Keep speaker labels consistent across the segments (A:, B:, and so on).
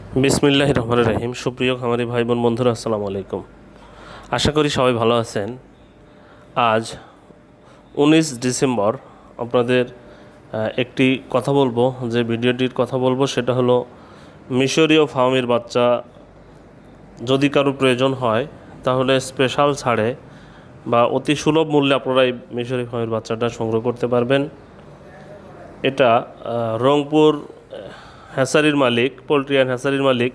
A: বিসমিল্লাহির রহমানির রহিম। সুপ্রিয় খামারি ভাই বোন বন্ধুরা, আসসালামু আলাইকুম। আশা করি সবাই ভালো আছেন। আজ 19 ডিসেম্বর আপনাদের একটি কথা বলবো, যে ভিডিওটির কথা বলবো সেটা হলো মিশরীয় ফার্মের বাচ্চা যদি কারো প্রয়োজন হয় তাহলে স্পেশাল ছাড়ে বা অতি সুলভ মূল্যে আপনারা এই মিশরীয় ফার্মের বাচ্চাটা সংগ্রহ করতে পারবেন। এটা রংপুর হ্যাসারির মালিক, পোলট্রি অ্যান্ড হ্যাসারির মালিক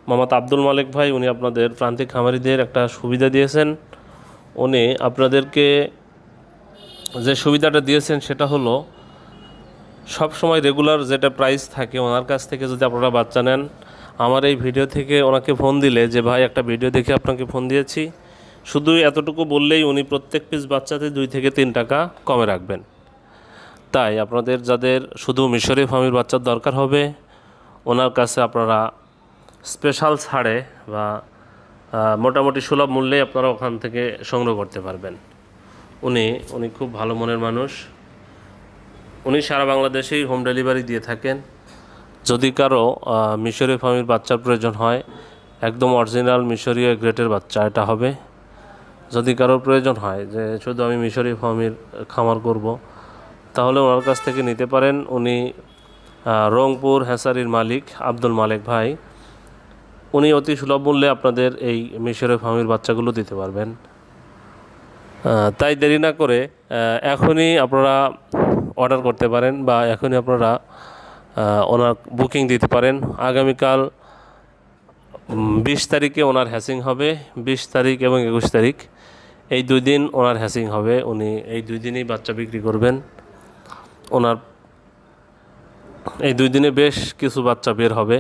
A: মোহাম্মদ আব্দুল মালিক ভাই, উনি আপনাদের প্রান্তিক খামারিদের একটা সুবিধা দিয়েছেন। উনি আপনাদেরকে যে সুবিধাটা দিয়েছেন সেটা হলো সব সময় রেগুলার যেটা প্রাইস থাকে ওনার কাছ থেকে যদি আপনারা বাচ্চা নেন, আমার এই ভিডিও থেকে ওনাকে ফোন দিলে যে ভাই একটা ভিডিও দেখে আপনাকে ফোন দিয়েছি, শুধু এতটুকু বললেই উনি প্রত্যেক পিস বাচ্চাতে 2 থেকে 3 টাকা কমে রাখবেন। তাই আপনাদের যাদের শুধু মিশরীয় ফার্মের বাচ্চার দরকার হবে ওনার কাছে আপনারা স্পেশাল ছাড়ে বা মোটামুটি সুলভ মূল্যে আপনারা ওখান থেকে সংগ্রহ করতে পারবেন। উনি খুব ভালো মনের মানুষ। উনি সারা বাংলাদেশেই হোম ডেলিভারি দিয়ে থাকেন। যদি কারো মিশরীয় ফার্মের বাচ্চার প্রয়োজন হয়, একদম অরিজিনাল মিশরীয় গ্রেটের বাচ্চা এটা হবে। যদি কারোর প্রয়োজন হয় যে শুধু আমি মিশরীয় ফার্মের খামার করব, তাহলে ওনার কাছ থেকে নিতে পারেন। উনি রংপুর হ্যাসারির মালিক আব্দুল মালিক ভাই, উনি অতি সুলভ মূল্যে আপনাদের এই মিশরীয় ফার্মের বাচ্চাগুলো দিতে পারবেন। তাই দেরি না করে এখনই আপনারা অর্ডার করতে পারেন বা এখনই আপনারা ওনার বুকিং দিতে পারেন। আগামীকাল 20 তারিখে ওনার হ্যাসিং হবে। 20 তারিখ এবং 21 তারিখ এই 2 দিন ওনার হ্যাসিং হবে। উনি এই 2 দিনই বাচ্চা বিক্রি করবেন। ওনার এই 2 দিনে বেশ কিছু বাচ্চা বের হবে।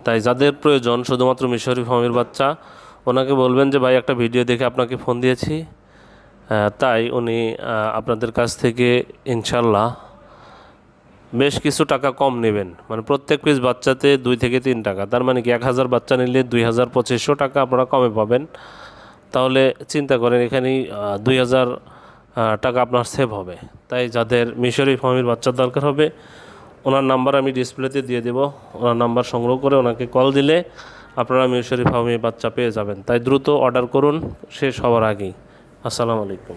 A: তাই যাদের প্রয়োজন শুধুমাত্র মিশরীয় ফার্মের বাচ্চা, ওনাকে বলবেন যে ভাই একটা ভিডিও দেখে আপনাকে ফোন দিয়েছি। তাই উনি আপনাদের কাছ থেকে ইনশাল্লাহ বেশ কিছু টাকা কম নেবেন, মানে প্রত্যেক পিস বাচ্চাতে 2 থেকে 3 টাকা। তার মানে কি 1000 বাচ্চা নিলে 2200 টাকা আপনারা কমে পাবেন। তাহলে চিন্তা করেন, এখানেই 2000 টাকা আপনার সেভ হবে। তাই যাদের মিশরীয় ফার্মের বাচ্চার দরকার হবে ওনার নাম্বার আমি ডিসপ্লেতে দিয়ে দেব। ওনার নাম্বার সংগ্রহ করে ওনাকে কল দিলে আপনারা মিশরীয় ফার্মের বাচ্চা পেয়ে যাবেন। তাই দ্রুত অর্ডার করুন, শেষ হওয়ার আগেই। আসসালামু আলাইকুম।